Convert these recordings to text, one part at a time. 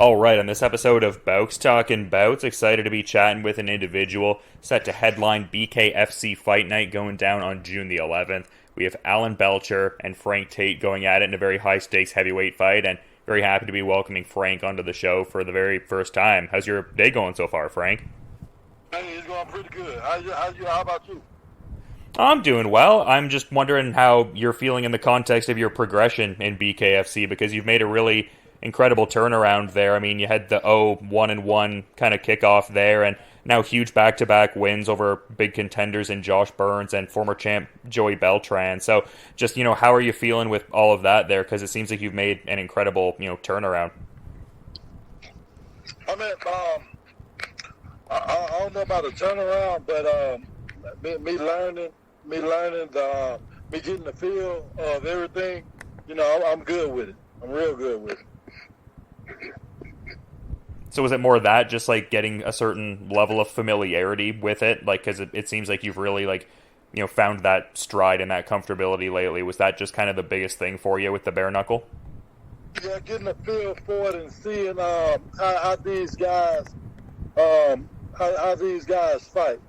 All right, on this episode of Bowks Talking Bouts, excited to be chatting with an individual set to headline BKFC Fight Night going down on June the 11th. We have Alan Belcher and Frank Tate going at it in a very high-stakes heavyweight fight, and very happy to be welcoming Frank onto the show for the very first time. How's your day going so far, Frank? Hey, it's going pretty good. How about you? I'm doing well. I'm just wondering how you're feeling in the context of your progression in BKFC, because you've made a really incredible turnaround there. I mean, you had the 1-1 kind of kickoff there, and now huge back-to-back wins over big contenders in Josh Burns and former champ Joey Beltran. So just, how are you feeling with all of that there? Because it seems like you've made an incredible, turnaround. I mean, I don't know about a turnaround, but me getting the feel of everything, I'm good with it. I'm real good with it. So is it more that, just like getting a certain level of familiarity with it? Like, because it seems like you've really found that stride and that comfortability lately. Was that just kind of the biggest thing for you with the bare knuckle? Yeah, getting a feel for it and seeing how these guys how these guys fight.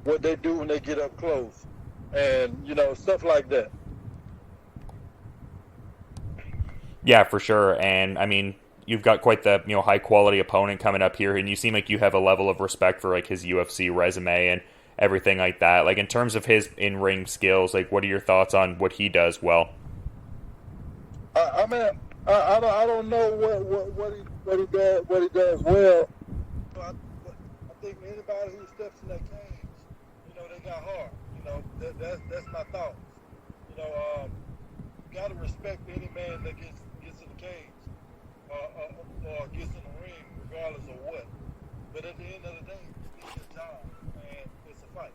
What they do when they get up close, and stuff like that. Yeah, for sure. And I mean, you've got quite the high quality opponent coming up here, and you seem like you have a level of respect for like his UFC resume and everything like that. Like, in terms of his in ring skills, like, what are your thoughts on what he does well? I mean, I don't know what he does well. I think anybody who steps in that cage, they got heart. That's my thoughts. You gotta respect any man that gets in the cage or gets in the ring, regardless of what. But at the end of the day, it's your job, and it's a fight.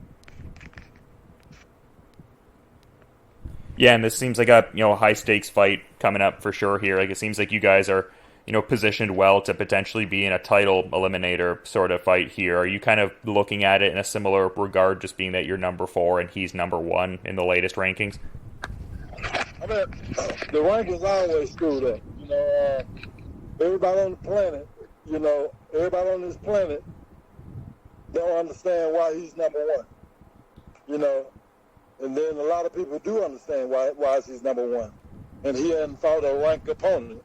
Yeah, and this seems like a high stakes fight coming up for sure here. Like, it seems like you guys are positioned well to potentially be in a title eliminator sort of fight here. Are you kind of looking at it in a similar regard, just being that you're number 4 and he's number 1 in the latest rankings? I mean, the rankings always screwed up. Everybody on the planet, everybody on this planet don't understand why he's number 1. And then a lot of people do understand why he's number 1, and he hadn't fought a ranked opponent.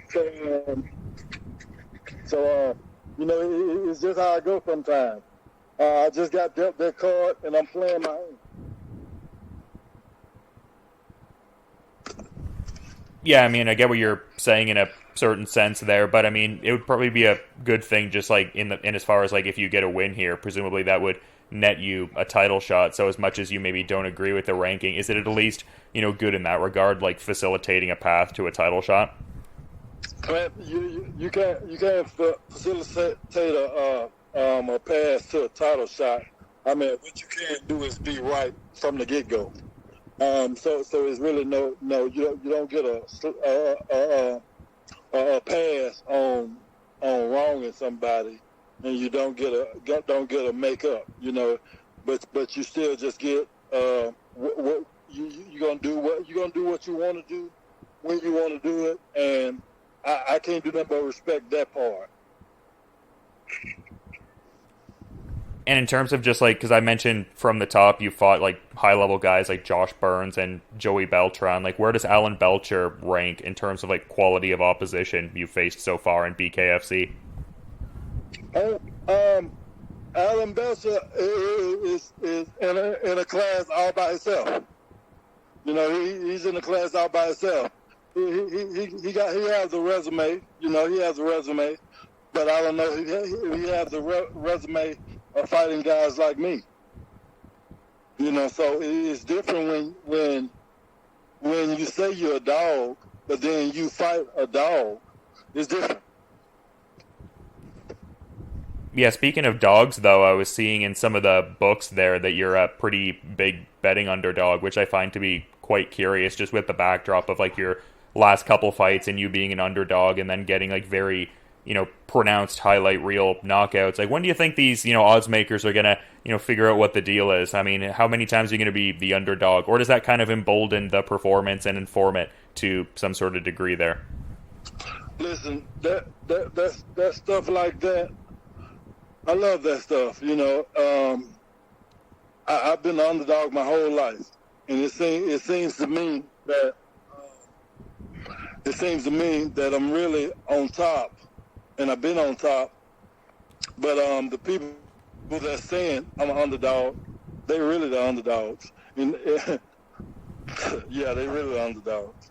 So it's just how I go sometimes. I just got dealt that card, and I'm playing my own. Yeah, I mean, I get what you're saying in a certain sense there, but I mean, it would probably be a good thing, just like in as far as like if you get a win here, presumably that would net you a title shot. So as much as you maybe don't agree with the ranking, is it at least good in that regard, like facilitating a path to a title shot? Man, you can't facilitate a pass to a title shot. I mean, what you can't do is be right from the get go. So it's really no. You don't get a pass on wronging somebody, and you don't get a make up. But you still just get what you gonna do. What you gonna do? What you want to do when you want to do it, and I can't do nothing but respect that part. And in terms of just like, because I mentioned from the top, you fought like high level guys like Josh Burns and Joey Beltran. Like, where does Alan Belcher rank in terms of like quality of opposition you've faced so far in BKFC? Alan Belcher is in a class all by himself. He's in a class all by himself. He has a resume. He has a resume, but I don't know. He has a resume of fighting guys like me. So it's different when you say you're a dog, but then you fight a dog. It's different. Yeah, speaking of dogs, though, I was seeing in some of the books there that you're a pretty big betting underdog, which I find to be quite curious, just with the backdrop of like your last couple fights and you being an underdog and then getting like very pronounced highlight reel knockouts. Like, when do you think these odds makers are gonna figure out what the deal is? I mean, how many times are you gonna be the underdog, or does that kind of embolden the performance and inform it to some sort of degree there? Listen, that stuff like that, I love that stuff. I've been the underdog my whole life, and it seems to me that I'm really on top, and I've been on top. But the people that saying I'm an underdog, they really the underdogs. And yeah, they really the underdogs.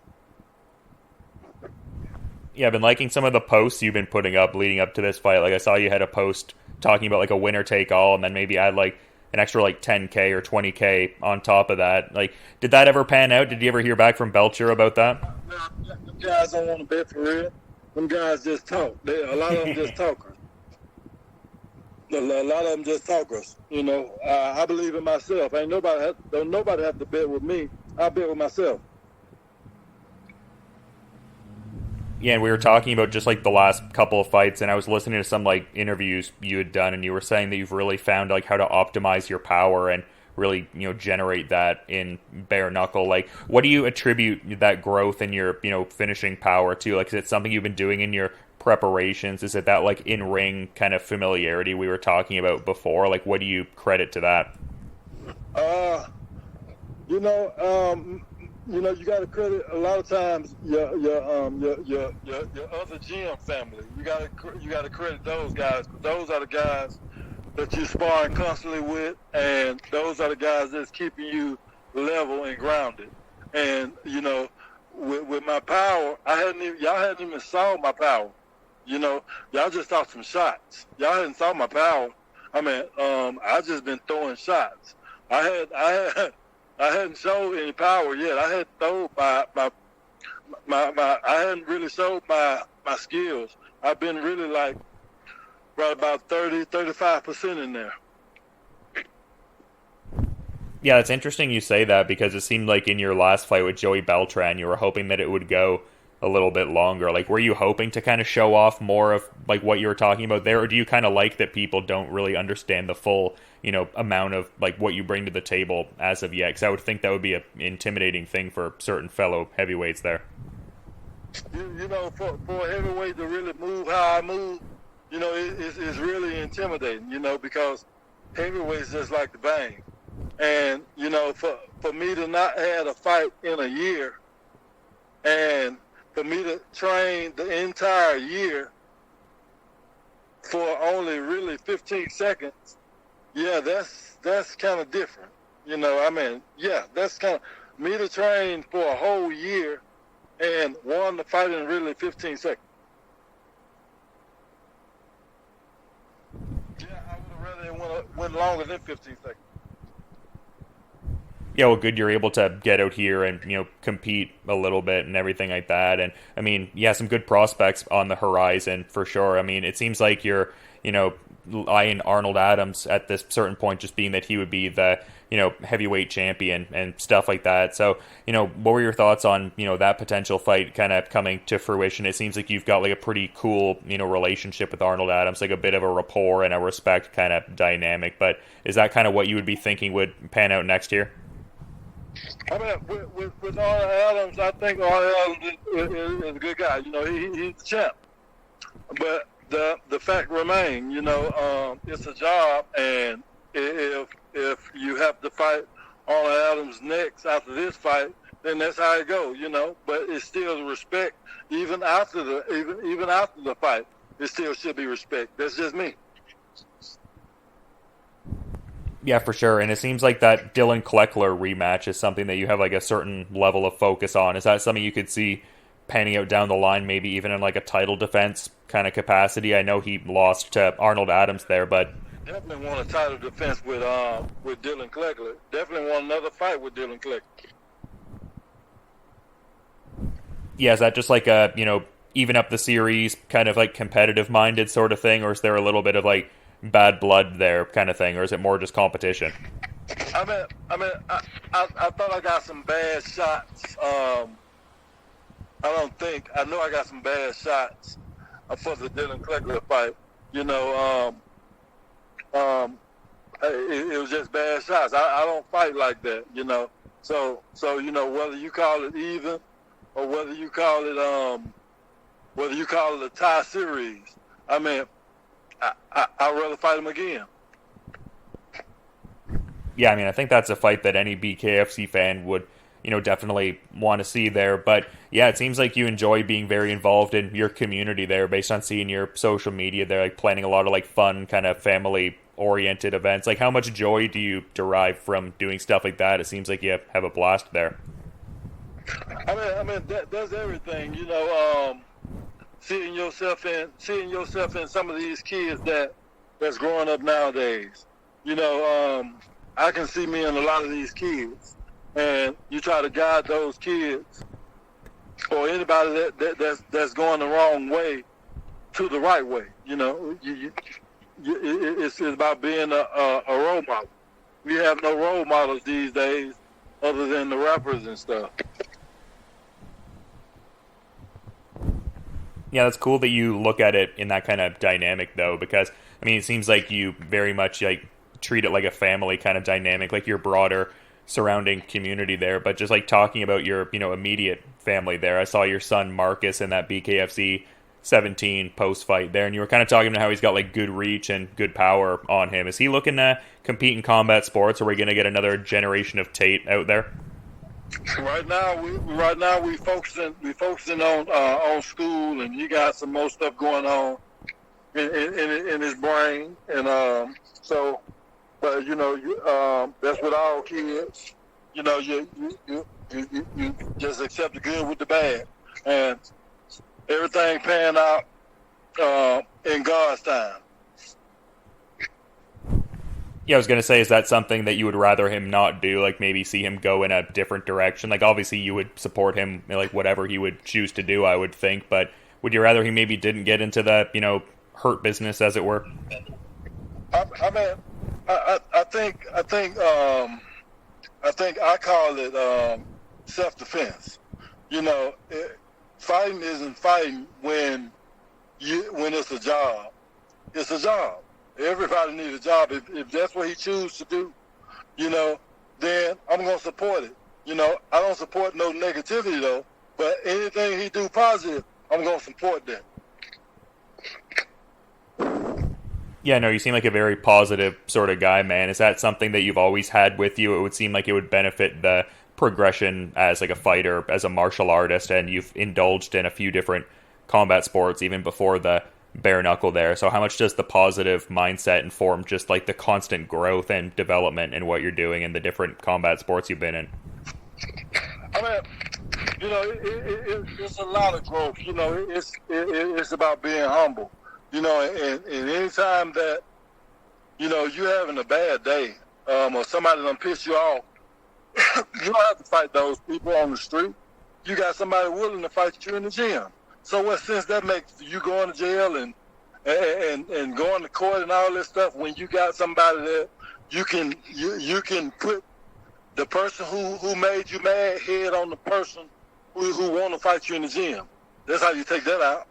Yeah, I've been liking some of the posts you've been putting up leading up to this fight. Like I saw you had a post talking about like a winner take all, and then maybe add like an extra like 10K or 20K on top of that. Like, did that ever pan out? Did you ever hear back from Belcher about that? Them guys don't want to bet for real. Them guys just talk. A lot of them just talkers. A lot of them just talkers. I believe in myself. Don't nobody have to bet with me. I bet with myself. Yeah, and we were talking about just like the last couple of fights, and I was listening to some like interviews you had done, and you were saying that you've really found like how to optimize your power and really generate that in bare knuckle. Like, what do you attribute that growth in your finishing power to? Like, is it something you've been doing in your preparations? Is it that like in ring kind of familiarity we were talking about before? Like, what do you credit to that? You got to credit a lot of times your other GM family. You got to credit those guys. Those are the guys that you're sparring constantly with, and those are the guys that's keeping you level and grounded. And with my power, y'all hadn't even saw my power. Y'all just saw some shots. Y'all hadn't saw my power. I just been throwing shots. I hadn't showed any power yet. I hadn't thrown I hadn't really showed my skills. I've been really like right about 35% in there. Yeah, it's interesting you say that, because it seemed like in your last fight with Joey Beltran, you were hoping that it would go a little bit longer. Like, were you hoping to kind of show off more of like what you were talking about there, or do you kind of like that people don't really understand the full amount of like what you bring to the table as of yet? Because I would think that would be an intimidating thing for certain fellow heavyweights there. For a heavyweight to really move how I move, it's really intimidating. Because heavyweights just like to bang, and for me to not have a fight in a year, and for me to train the entire year for only really 15 seconds, yeah, that's kind of different. That's kind of me to train for a whole year and one to fight in really 15 seconds. Yeah, I would have rather went longer than 15 seconds. Yeah, well, good you're able to get out here and compete a little bit and everything like that. And I mean, yeah, some good prospects on the horizon for sure. I mean, it seems like you're eyeing Arnold Adams at this certain point, just being that he would be the heavyweight champion and stuff like that. So what were your thoughts on that potential fight kind of coming to fruition? It seems like you've got like a pretty cool relationship with Arnold Adams, like a bit of a rapport and a respect kind of dynamic. But is that kind of what you would be thinking would pan out next year? With Arnold Adams, I think Arnold Adams is a good guy. He's the champ. But the fact remains, it's a job, and if you have to fight Arnold Adams next after this fight, then that's how it goes, But it's still respect, even after the fight. It still should be respect. That's just me. Yeah, for sure. And it seems like that Dylan Kleckler rematch is something that you have like a certain level of focus on. Is that something you could see panning out down the line, maybe even in like a title defense kind of capacity? I know he lost to Arnold Adams there, but definitely want a title defense with Dylan Kleckler. Definitely want another fight with Dylan Kleckler. Yeah, is that just like a even up the series kind of like competitive minded sort of thing, or is there a little bit of like bad blood there kind of thing, or is it more just competition? I thought I got some bad shots. I know I got some bad shots for the Dylan Kleckler fight. It was just bad shots. I don't fight like that, So whether you call it even or whether you call it whether you call it a tie series, I mean, I'd rather fight him again. Yeah, I mean, I think that's a fight that any BKFC fan would, definitely want to see there. But yeah, it seems like you enjoy being very involved in your community there based on seeing your social media. They're like planning a lot of like fun kind of family oriented events. Like how much joy do you derive from doing stuff like that? It seems like you have a blast there. I mean that's everything, seeing yourself in some of these kids that's growing up nowadays. I can see me in a lot of these kids, and you try to guide those kids or anybody that's going the wrong way to the right way. It's about being a role model. We have no role models these days other than the rappers and stuff. Yeah, that's cool that you look at it in that kind of dynamic, though, because, I mean, it seems like you very much, like, treat it like a family kind of dynamic, like your broader surrounding community there. But just, like, talking about your, immediate family there, I saw your son Marcus in that BKFC 17 post-fight there, and you were kind of talking about how he's got, like, good reach and good power on him. Is he looking to compete in combat sports, or are we going to get another generation of Tate out there? Right now, we focusing on school, and he got some more stuff going on in his brain, and so, but that's with all kids. You just accept the good with the bad, and everything pan out in God's time. Yeah, I was going to say, is that something that you would rather him not do? Like maybe see him go in a different direction? Like obviously you would support him, like whatever he would choose to do, I would think. But would you rather he maybe didn't get into the, hurt business, as it were? I mean, I think I call it self-defense. Fighting isn't fighting when it's a job. It's a job. Everybody needs a job. If that's what he chooses to do, then I'm going to support it. I don't support no negativity, though, but anything he do positive, I'm going to support that. Yeah, no, you seem like a very positive sort of guy, man. Is that something that you've always had with you? It would seem like it would benefit the progression as like a fighter, as a martial artist, and you've indulged in a few different combat sports even before the bare knuckle there. So how much does the positive mindset inform just like the constant growth and development in what you're doing in the different combat sports you've been in? I mean, it's a lot of growth. It's about being humble. And anytime that you having a bad day, or somebody done piss you off, you don't have to fight those people on the street. You got somebody willing to fight you in the gym. So what sense that makes you going to jail and going to court and all this stuff when you got somebody that you can put the person who made you mad head on the person who want to fight you in the gym. That's how you take that out.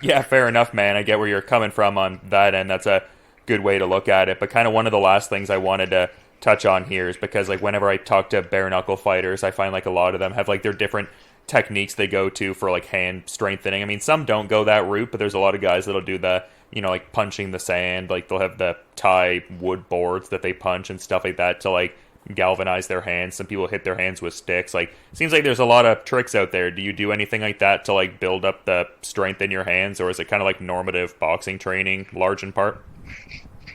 Yeah, fair enough, man. I get where you're coming from on that end. That's a good way to look at it. But kind of one of the last things I wanted to touch on here is because like whenever I talk to bare knuckle fighters, I find like a lot of them have like their different techniques they go to for like hand strengthening. I mean, some don't go that route, but there's a lot of guys that'll do the, like punching the sand. Like they'll have the Thai wood boards that they punch and stuff like that to like galvanize their hands. Some people hit their hands with sticks. Like seems like there's a lot of tricks out there. Do you do anything like that to like build up the strength in your hands, or is it kind of like normative boxing training large in part?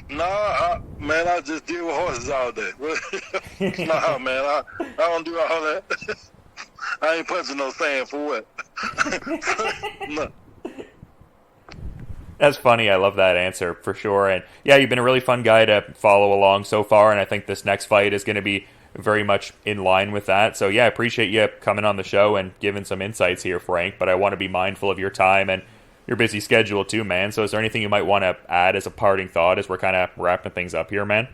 No, man, I just deal with horses all day. Nah, man, I don't do all that. I ain't punching no sand for what? No. That's funny. I love that answer for sure. And yeah, you've been a really fun guy to follow along so far, and I think this next fight is going to be very much in line with that. So yeah, I appreciate you coming on the show and giving some insights here, Frank, but I want to be mindful of your time and your busy schedule too, man. So is there anything you might want to add as a parting thought as we're kind of wrapping things up here, man?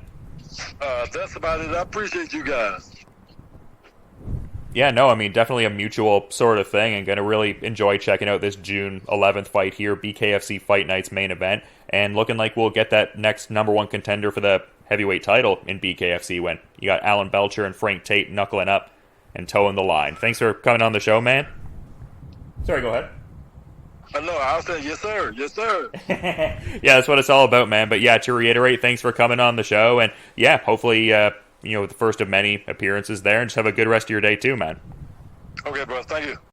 That's about it. I appreciate you guys. Yeah, no, I mean, definitely a mutual sort of thing, and going to really enjoy checking out this June 11th fight here, BKFC Fight Night's main event, and looking like we'll get that next number one contender for the heavyweight title in BKFC when you got Alan Belcher and Frank Tate knuckling up and toeing the line. Thanks for coming on the show, man. Sorry, go ahead. No, I was saying yes, sir, yes, sir. Yeah, that's what it's all about, man. But yeah, to reiterate, thanks for coming on the show, and yeah, hopefully, the first of many appearances there, and just have a good rest of your day too, man. Okay, bro. Thank you.